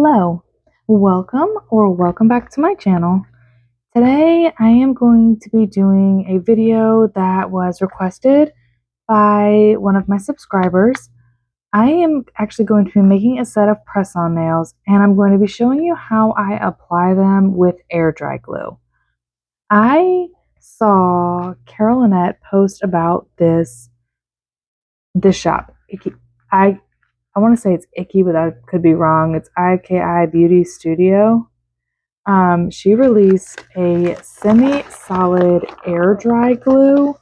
Hello, welcome back to my channel. Today I am going to be doing a video that was requested by one of my subscribers. I am actually going to be making a set of press-on nails, and I'm going to be showing you how I apply them with air dry glue. I saw Carole post about this shop. I want to say it's Icky, but that could be wrong. It's IKI Beauty Studio. She released a semi-solid air dry glue,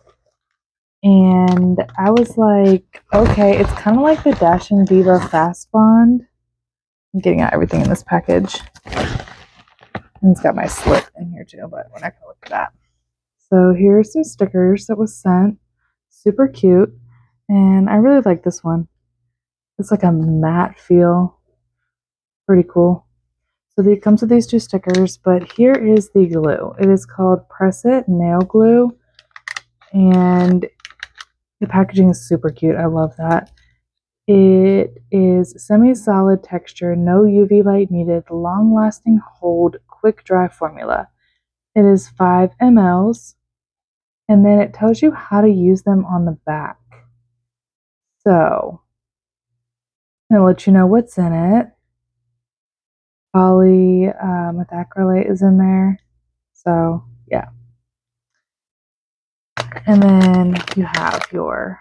and I was like, okay, it's kind of like the Dashing Diva Fast Bond. I'm getting out everything in this package. And it's got my slip in here too, but we're not going to look at that. So here's some stickers that was sent. Super cute. And I really like this one. It's like a matte feel. Pretty cool. So it comes with these two stickers, but here is the glue. It is called Press It Nail Glue, and the packaging is super cute. I love that. It is semi-solid texture, no UV light needed, long-lasting hold, quick dry formula. It is 5 mLs, and then it tells you how to use them on the back. So I'm gonna let you know what's in it. Methacrylate is in there, so yeah. And then you have your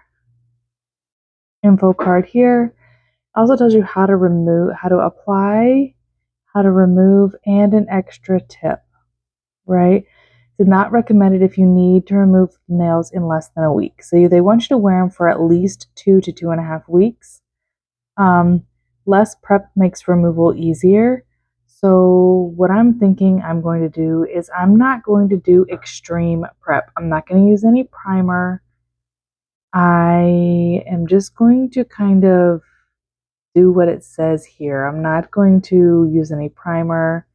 info card here. It also tells you how to remove, how to apply, how to remove, and an extra tip, right? It's not recommended if you need to remove nails in less than a week. So they want you to wear them for at least 2 to 2.5 weeks. Less prep makes removal easier. So what I'm thinking I'm going to do is I'm not going to do extreme prep. I'm not going to use any primer. I am just going to kind of do what it says here. I'm not going to use any primer,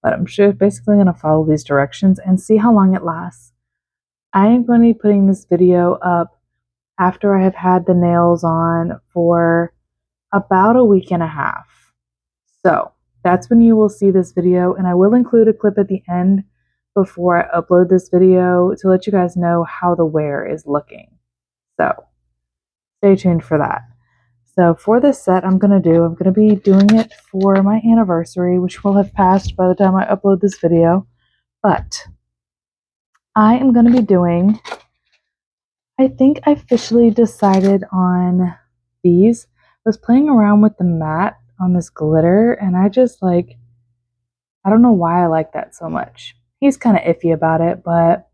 but I'm basically going to follow these directions and see how long it lasts. I am going to be putting this video up after I have had the nails on for about a week and a half. So that's when you will see this video, and I will include a clip at the end before I upload this video to let you guys know how the wear is looking. So stay tuned for that. So for this set I'm going to be doing it for my anniversary, which will have passed by the time I upload this video. But I am going to be doing, I think I officially decided on these. I was playing around with the matte on this glitter, and I just like, I don't know why I like that so much. He's kind of iffy about it, but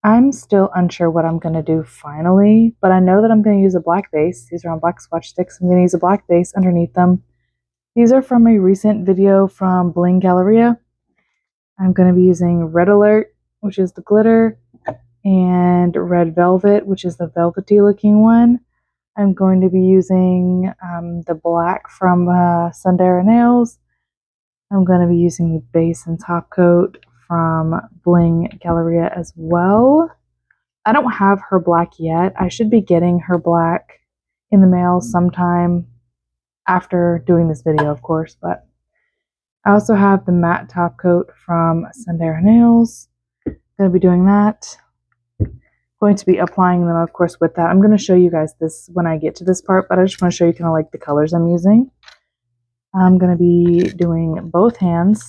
I'm still unsure what I'm going to do finally. But I know that I'm going to use a black base. These are on black swatch sticks. I'm going to use a black base underneath them. These are from a recent video from Bling Galleria. I'm going to be using Red Alert, which is the glitter, and Red Velvet, which is the velvety looking one. I'm going to be using the black from Sundara Nails. I'm going to be using the base and top coat from Bling Galleria as well. I don't have her black yet. I should be getting her black in the mail sometime after doing this video, of course. But I also have the matte top coat from Sundara Nails. Going to be doing that. Going to be applying them, of course, with that. I'm going to show you guys this when I get to this part, but I just want to show you kind of like the colors I'm using. I'm going to be doing both hands.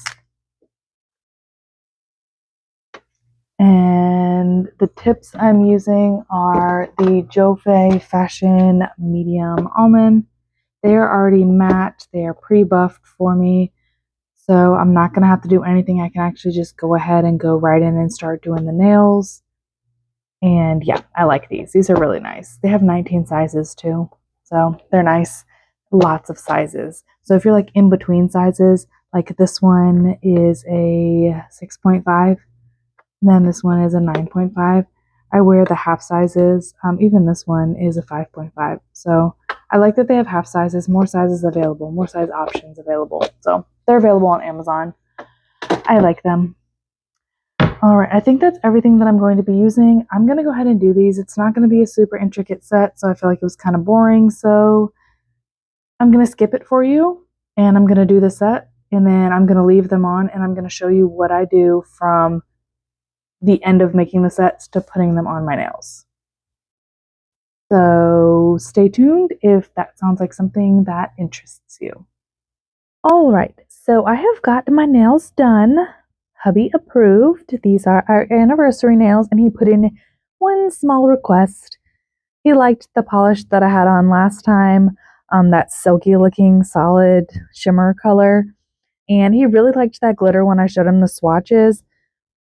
And the tips I'm using are the Jofay Fashion Medium Almond. They are already matte. They are pre-buffed for me. So I'm not going to have to do anything. I can actually just go ahead and go right in and start doing the nails. And yeah, I like these. These are really nice. They have 19 sizes too. So they're nice. Lots of sizes. So if you're like in between sizes, like this one is a 6.5. Then this one is a 9.5. I wear the half sizes. Even this one is a 5.5. So I like that they have half sizes, more sizes available, more size options available. So they're available on Amazon. I like them. All right, I think that's everything that I'm going to be using. I'm going to go ahead and do these. It's not going to be a super intricate set, so I feel like it was kind of boring. So I'm going to skip it for you. And I'm going to do the set, and then I'm going to leave them on, and I'm going to show you what I do from the end of making the sets to putting them on my nails. So stay tuned if that sounds like something that interests you. All right, so I have got my nails done. Hubby approved. These are our anniversary nails, and he put in one small request. He liked the polish that I had on last time, that silky looking solid shimmer color. And he really liked that glitter when I showed him the swatches.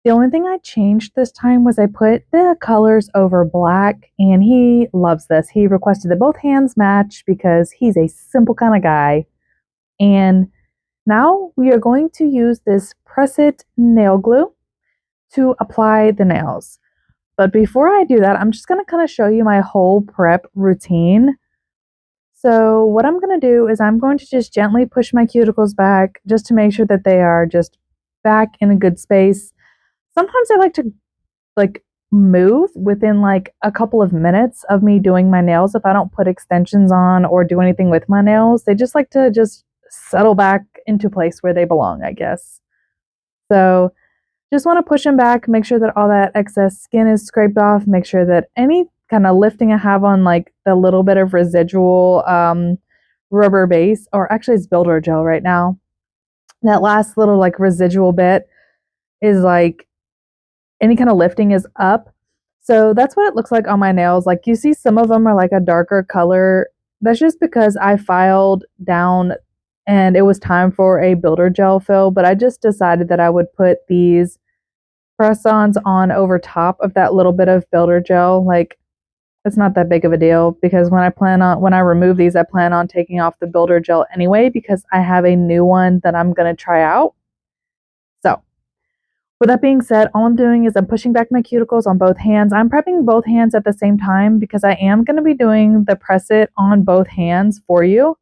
The only thing I changed this time was I put the colors over black, and he loves this. He requested that both hands match because he's a simple kind of guy. And now we are going to use this Press It nail glue to apply the nails. But before I do that, I'm just going to kind of show you my whole prep routine. So what I'm going to do is I'm going to just gently push my cuticles back just to make sure that they are just back in a good space. Sometimes I like to move within like a couple of minutes of me doing my nails. If I don't put extensions on or do anything with my nails, they just like to just settle back into place where they belong, I guess. So just want to push them back, make sure that all that excess skin is scraped off, make sure that any kind of lifting I have on like the little bit of residual rubber base, or actually it's builder gel right now, that last little like residual bit is like any kind of lifting is up. So that's what it looks like on my nails. Like you see some of them are like a darker color. That's just because I filed down and it was time for a builder gel fill, but I just decided that I would put these press-ons on over top of that little bit of builder gel. Like it's not that big of a deal because when I remove these, I plan on taking off the builder gel anyway because I have a new one that I'm going to try out. So with that being said, all I'm doing is I'm pushing back my cuticles on both hands. I'm prepping both hands at the same time because I am going to be doing the press it on both hands for you.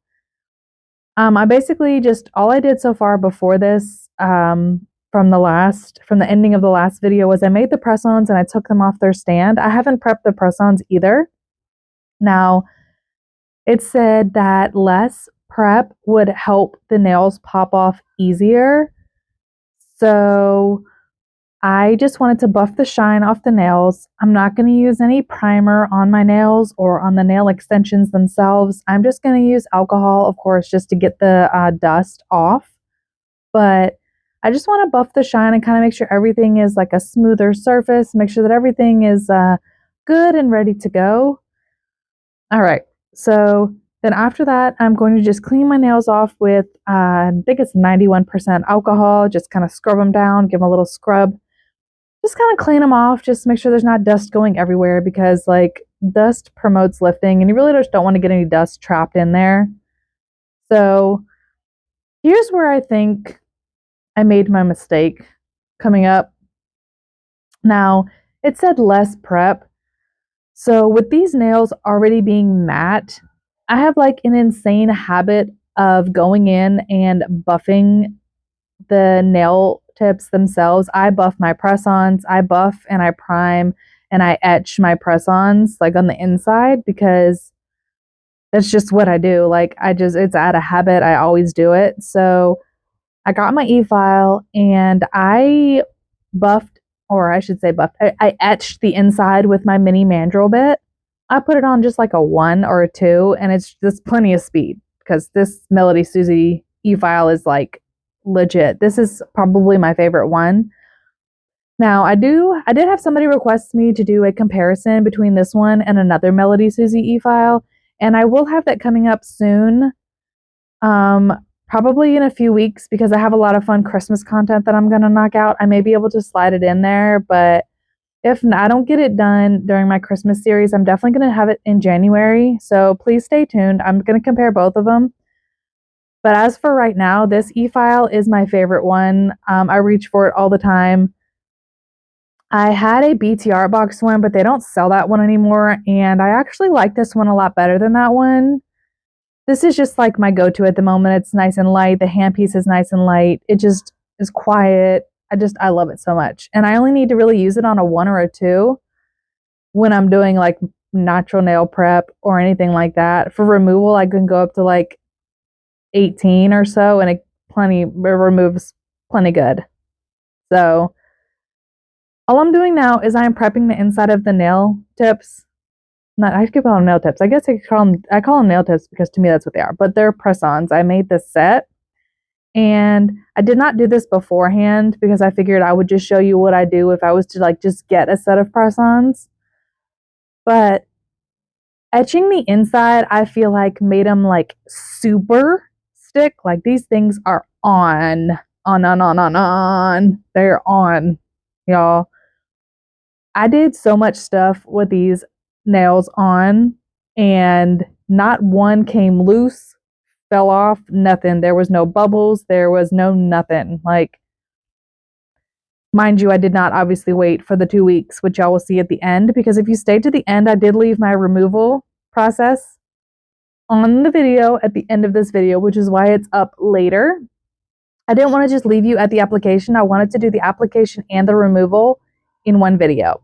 I basically just, all I did so far before this, from the ending of the last video, was I made the press-ons and I took them off their stand. I haven't prepped the press-ons either. Now, it said that less prep would help the nails pop off easier. So I just wanted to buff the shine off the nails. I'm not going to use any primer on my nails or on the nail extensions themselves. I'm just going to use alcohol, of course, just to get the dust off. But I just want to buff the shine and kind of make sure everything is like a smoother surface, make sure that everything is good and ready to go. All right, so then after that, I'm going to just clean my nails off with, I think it's 91% alcohol, just kind of scrub them down, give them a little scrub. Just kind of clean them off, just make sure there's not dust going everywhere because like dust promotes lifting and you really just don't want to get any dust trapped in there. So here's where I think I made my mistake coming up. Now, it said less prep. So with these nails already being matte, I have like an insane habit of going in and buffing the nail tips themselves. I buff my press-ons, I buff and I prime and I etch my press-ons like on the inside because that's just what I do. Like it's out of habit. I always do it. So I got my e-file and I buffed, or I should say buffed, I etched the inside with my mini mandrel bit. I put it on just like a 1 or a 2 and it's just plenty of speed because this MelodySusie e-file is like legit. This is probably my favorite one. Now I did have somebody request me to do a comparison between this one and another MelodySusie e-file, and I will have that coming up soon. Probably in a few weeks because I have a lot of fun Christmas content that I'm going to knock out. I may be able to slide it in there, but if I don't get it done during my Christmas series, I'm definitely going to have it in January. So please stay tuned. I'm going to compare both of them. But as for right now, this e-file is my favorite one. I reach for it all the time. I had a BTR box one, but they don't sell that one anymore. And I actually like this one a lot better than that one. This is just like my go-to at the moment. It's nice and light. The handpiece is nice and light. It just is quiet. I love it so much. And I only need to really use it on a 1 or a 2 when I'm doing like natural nail prep or anything like that. For removal, I can go up to like 18 or so, and it removes plenty good. So all I'm doing now is I'm prepping the inside of the nail tips. I keep calling them nail tips. I guess I call them nail tips because to me that's what they are. But they're press-ons. I made this set, and I did not do this beforehand because I figured I would just show you what I do if I was to like just get a set of press-ons. But etching the inside, I feel like made them like super stick. Like these things are on. They're on, y'all. I did so much stuff with these nails on, and not one came loose, fell off, nothing. There was no bubbles, there was no nothing. Like, mind you, I did not obviously wait for the 2 weeks, which y'all will see at the end, because if you stayed to the end, I did leave my removal process on the video at the end of this video, which is why it's up later. I didn't want to just leave you at the application. I wanted to do the application and the removal in one video.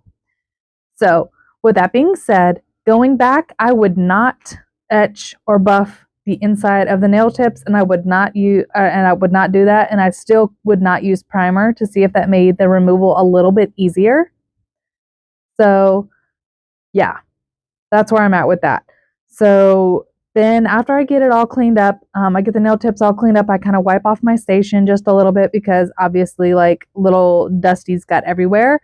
So with that being said, going back, I would not etch or buff the inside of the nail tips, and I would not do that, and I still would not use primer to see if that made the removal a little bit easier. So yeah, that's where I'm at with that. So then after I get it all cleaned up, I get the nail tips all cleaned up, I kind of wipe off my station just a little bit because obviously like little dusties got everywhere.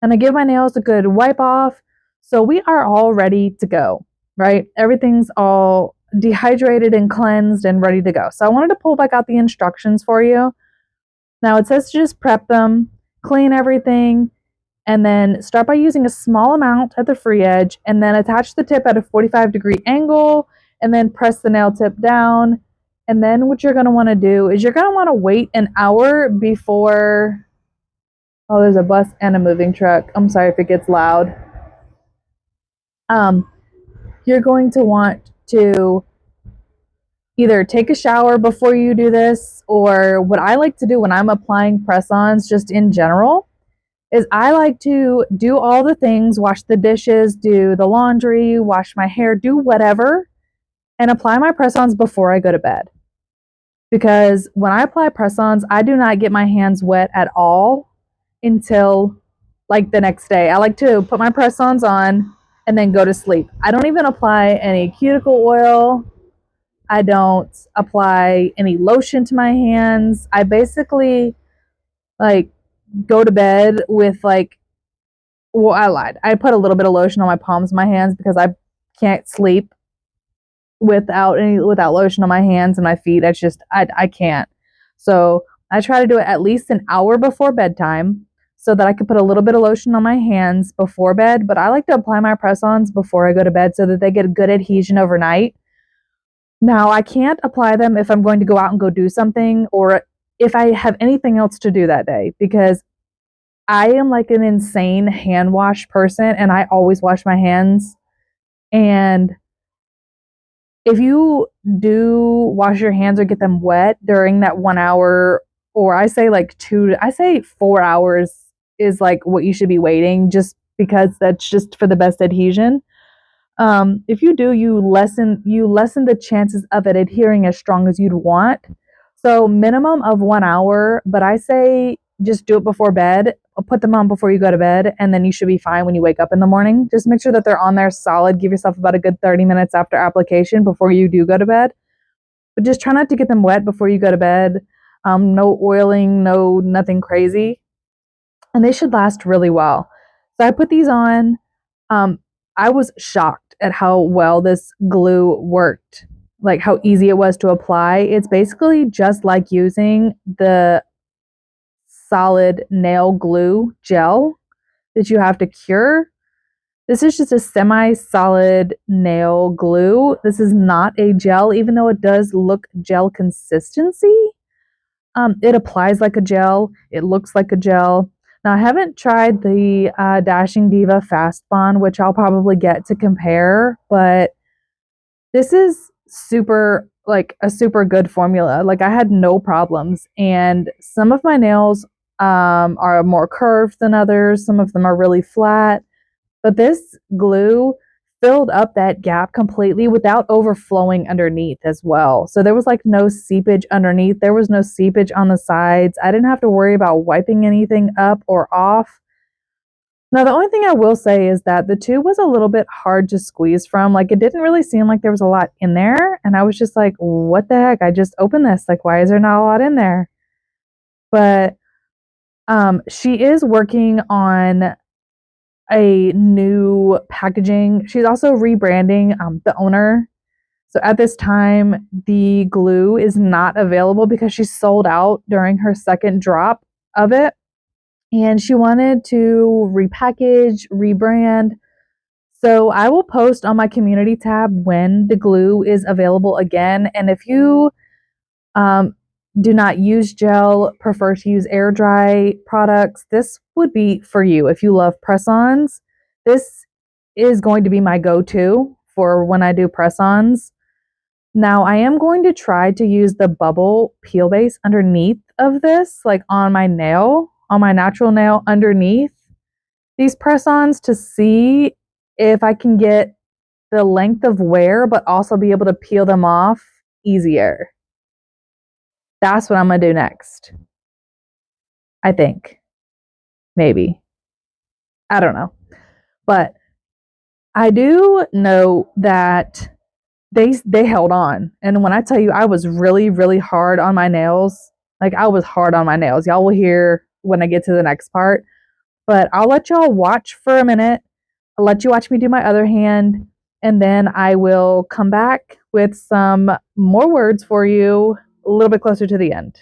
And I give my nails a good wipe off. So we are all ready to go, right? Everything's all dehydrated and cleansed and ready to go. So I wanted to pull back out the instructions for you. Now it says to just prep them, clean everything, and then start by using a small amount at the free edge, and then attach the tip at a 45-degree angle, and then press the nail tip down. And then what you're going to want to do is you're going to want to wait an hour before... Oh, there's a bus and a moving truck. I'm sorry if it gets loud. You're going to want to either take a shower before you do this, or what I like to do when I'm applying press-ons just in general is I like to do all the things, wash the dishes, do the laundry, wash my hair, do whatever, and apply my press-ons before I go to bed. Because when I apply press-ons, I do not get my hands wet at all until like the next day. I like to put my press-ons on and then go to sleep. I don't even apply any cuticle oil. I don't apply any lotion to my hands. I basically like go to bed with like, well, I lied. I put a little bit of lotion on my palms of my hands because I can't sleep without lotion on my hands and my feet. It's just I can't. So I try to do it at least an hour before bedtime so that I can put a little bit of lotion on my hands before bed. But I like to apply my press-ons before I go to bed so that they get a good adhesion overnight. Now, I can't apply them if I'm going to go out and go do something, or if I have anything else to do that day, because I am like an insane hand wash person and I always wash my hands. And if you do wash your hands or get them wet during that 1 hour, or I say 4 hours is like what you should be waiting, just because that's just for the best adhesion. If you do, you lessen the chances of it adhering as strong as you'd want. So minimum of 1 hour, but I say just do it before bed. Put them on before you go to bed, and then you should be fine when you wake up in the morning. Just make sure that they're on there solid. Give yourself about a good 30 minutes after application before you do go to bed. But just try not to get them wet before you go to bed. No oiling, nothing crazy. And they should last really well. So I put these on. I was shocked at how well this glue worked, like how easy it was to apply. It's basically just like using the solid nail glue gel that you have to cure. This is just a semi-solid nail glue. This is not a gel, even though it does look gel consistency. It applies like a gel. It looks like a gel. Now, I haven't tried the Dashing Diva Fast Bond, which I'll probably get to compare, but this is a super good formula. Like, I had no problems, and some of my nails are more curved than others. Some of them are really flat, but this glue filled up that gap completely without overflowing underneath as well. So there was like no seepage underneath. There was no seepage on the sides. I didn't have to worry about wiping anything up or off. Now, the only thing I will say is that the tube was a little bit hard to squeeze from. Like, it didn't really seem like there was a lot in there. And I was just like, what the heck? I just opened this. Like, why is there not a lot in there? But she is working on a new packaging. She's also rebranding the owner. So at this time, the glue is not available because she sold out during her second drop of it. And she wanted to repackage, rebrand. So I will post on my community tab when the glue is available again. And if you um, do not use gel, prefer to use air dry products, this would be for you. If you love press-ons, this is going to be my go-to for when I do press-ons. Now I am going to try to use the bubble peel base underneath of this, like on my nail, on my natural nail underneath these press-ons to see if I can get the length of wear, but also be able to peel them off easier. That's what I'm going to do next. I think. Maybe. I don't know. But I do know that they held on. And when I tell you I was really, really hard on my nails, like I was hard on my nails. Y'all will hear when I get to the next part. But I'll let y'all watch for a minute. I'll let you watch me do my other hand. And then I will come back with some more words for you a little bit closer to the end.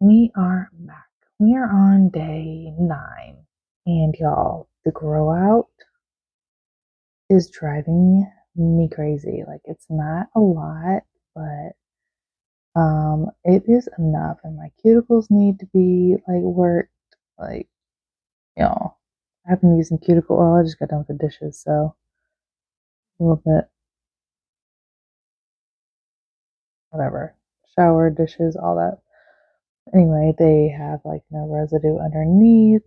We are back. We are on day 9. And y'all, the grow out is driving me crazy. Like, it's not a lot, but it is enough. And my cuticles need to be like worked. Like, y'all, I've been using cuticle oil. I just got done with the dishes, so a little bit, whatever. Shower, dishes, all that. Anyway, they have like no residue underneath.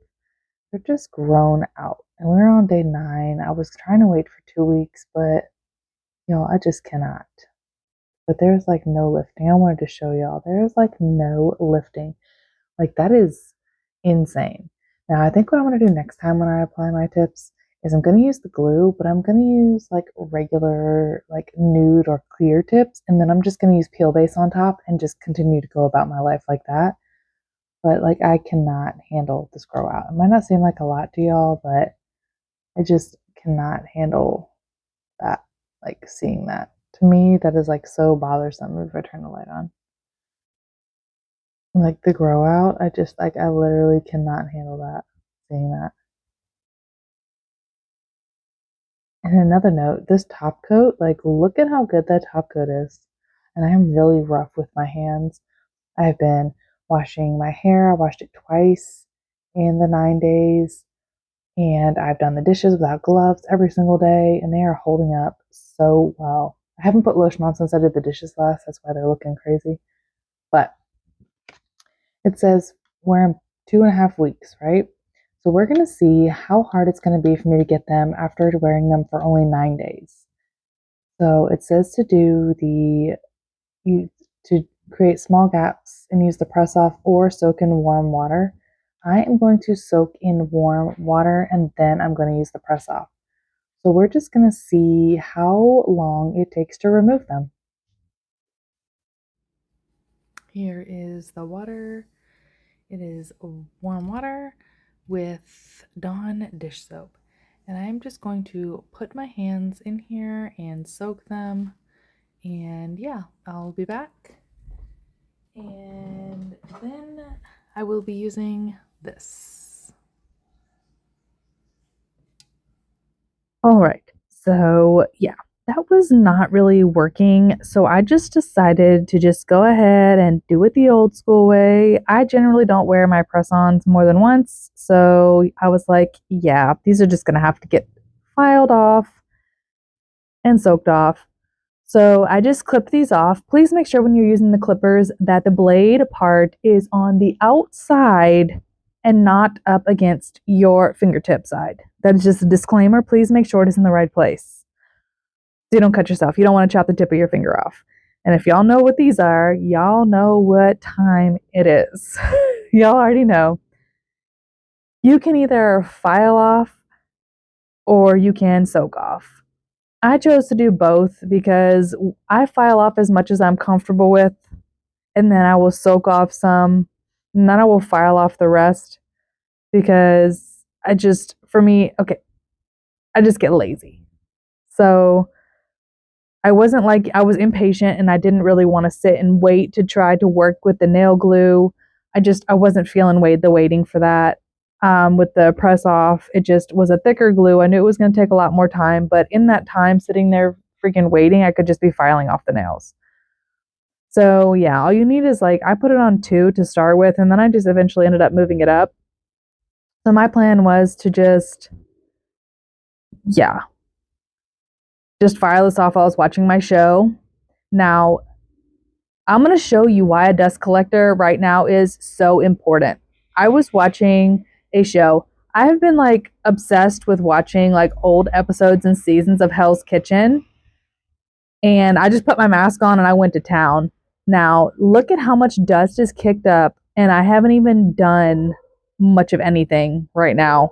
They're just grown out. And we're on day 9. I was trying to wait for 2 weeks, but I just cannot. But there's like no lifting. I wanted to show y'all. There's like no lifting. Like, that is insane. Now, I think what I'm going to do next time when I apply my tips is I'm going to use the glue, but I'm going to use like regular, like nude or clear tips. And then I'm just going to use peel base on top and just continue to go about my life like that. But like, I cannot handle this grow out. It might not seem like a lot to y'all, but I just cannot handle that. Like, seeing that. To me, that is like so bothersome if I turn the light on. Like, the grow out, I just like, I literally cannot handle that, seeing that. And another note, this top coat, like, look at how good that top coat is. And I'm really rough with my hands. I've been washing my hair. I washed it twice in the 9 days. And I've done the dishes without gloves every single day, and they are holding up so well. I haven't put lotion on since I did the dishes last. That's why they're looking crazy. But it says wear them 2.5 weeks, right? So we're going to see how hard it's going to be for me to get them after wearing them for only 9 days. So it says to to create small gaps and use the press off or soak in warm water. I am going to soak in warm water and then I'm going to use the press off. So we're just going to see how long it takes to remove them. Here is the water. It is warm water with Dawn dish soap. And I'm just going to put my hands in here and soak them. And yeah, I'll be back. And then I will be using this. All right, so yeah, that was not really working. So I just decided to just go ahead and do it the old school way. I generally don't wear my press-ons more than once. So I was like, yeah, these are just going to have to get filed off and soaked off. So I just clipped these off. Please make sure when you're using the clippers that the blade part is on the outside and not up against your fingertip side. That is just a disclaimer. Please make sure it is in the right place so you don't cut yourself. You don't want to chop the tip of your finger off. And if y'all know what these are, y'all know what time it is. Y'all already know. You can either file off or you can soak off. I chose to do both because I file off as much as I'm comfortable with, and then I will soak off some, and then I will file off the rest because for me, okay, I just get lazy. So I wasn't like, I was impatient and I didn't really want to sit and wait to try to work with the nail glue. I wasn't feeling the waiting for that. With the press off, it just was a thicker glue. I knew it was going to take a lot more time, but in that time sitting there freaking waiting, I could just be filing off the nails. So yeah, all you need is like, I put it on 2 to start with, and then I just eventually ended up moving it up. So my plan was to just file this off while I was watching my show. Now, I'm going to show you why a dust collector right now is so important. I was watching a show. I have been like obsessed with watching like old episodes and seasons of Hell's Kitchen. And I just put my mask on and I went to town. Now, look at how much dust is kicked up, and I haven't even done much of anything right now.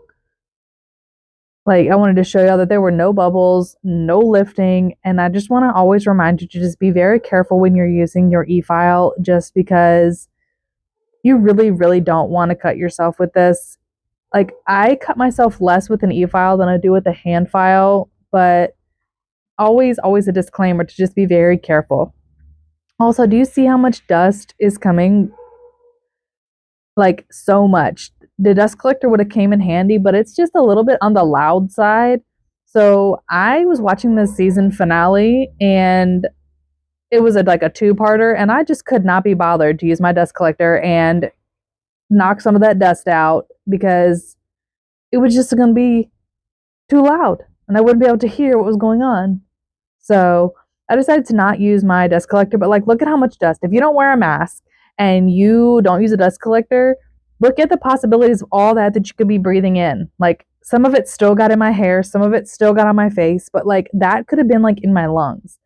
Like, I wanted to show y'all that there were no bubbles, no lifting, and I just want to always remind you to just be very careful when you're using your e-file, just because you really, really don't want to cut yourself with this. Like, I cut myself less with an e-file than I do with a hand file, but always, always a disclaimer to just be very careful. Also, do you see how much dust is coming like so much. The dust collector would have came in handy, but it's just a little bit on the loud side. So I was watching the season finale, and it was like a two-parter, and I just could not be bothered to use my dust collector and knock some of that dust out because it was just going to be too loud and I wouldn't be able to hear what was going on. So I decided to not use my dust collector, but like, look at how much dust. If you don't wear a mask and you don't use a dust collector, look at the possibilities of all that you could be breathing in. Like, some of it still got in my hair, some of it still got on my face, but like that could have been like in my lungs.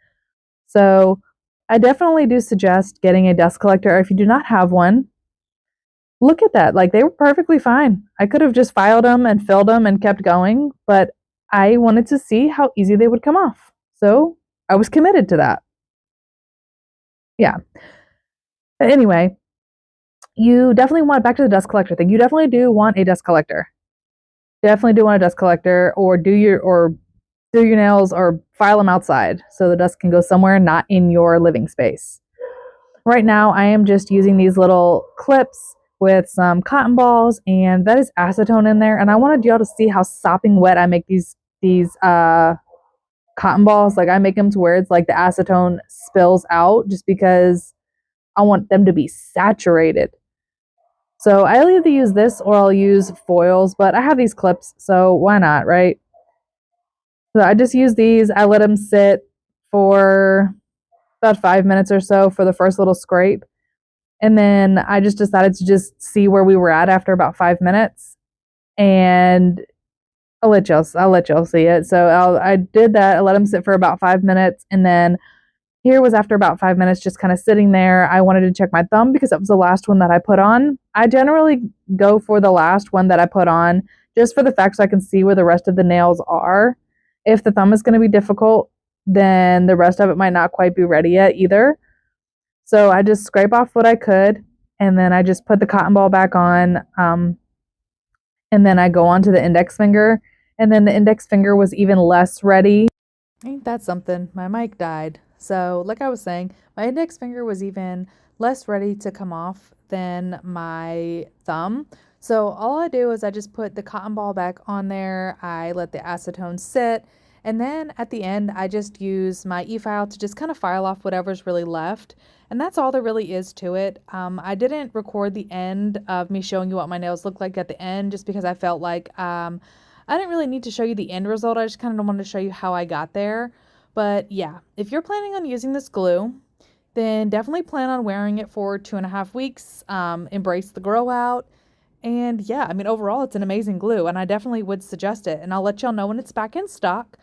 So I definitely do suggest getting a dust collector. Or if you do not have one, look at that. Like, they were perfectly fine. I could have just filed them and filled them and kept going, but I wanted to see how easy they would come off. So I was committed to that. Yeah. But anyway, you definitely want, back to the dust collector thing, you definitely do want a dust collector. Definitely do want a dust collector, or do your nails or file them outside so the dust can go somewhere not in your living space. Right now, I am just using these little clips with some cotton balls, and that is acetone in there. And I wanted y'all to see how sopping wet I make these cotton balls. Like, I make them to where it's like the acetone spills out, just because I want them to be saturated. So I'll either use this or I'll use foils, but I have these clips, so why not, right? So I just use these. I let them sit for about 5 minutes or so for the first little scrape. And then I just decided to just see where we were at after about 5 minutes. And I'll let y'all see it. So I did that. I let them sit for about 5 minutes. And then here was after about 5 minutes, just kind of sitting there. I wanted to check my thumb because that was the last one that I put on. I generally go for the last one that I put on just for the fact so I can see where the rest of the nails are. If the thumb is going to be difficult, then the rest of it might not quite be ready yet either. So I just scrape off what I could, and then I just put the cotton ball back on, and then I go on to the index finger, and then the index finger was even less ready. Ain't that something? My mic died. So, like I was saying, my index finger was even less ready to come off than my thumb. So, all I do is I just put the cotton ball back on there, I let the acetone sit, and then at the end, I just use my e-file to just kind of file off whatever's really left. And that's all there really is to it. I didn't record the end of me showing you what my nails look like at the end, just because I felt like I didn't really need to show you the end result. I just kind of wanted to show you how I got there. But yeah, if you're planning on using this glue, then definitely plan on wearing it for 2.5 weeks. Embrace the grow out. And yeah, I mean, overall, it's an amazing glue, and I definitely would suggest it. And I'll let y'all know when it's back in stock.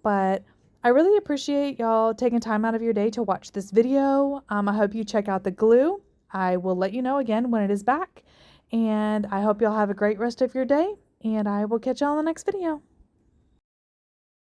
But I really appreciate y'all taking time out of your day to watch this video. I hope you check out the glue. I will let you know again when it is back. And I hope y'all have a great rest of your day. And I will catch y'all in the next video.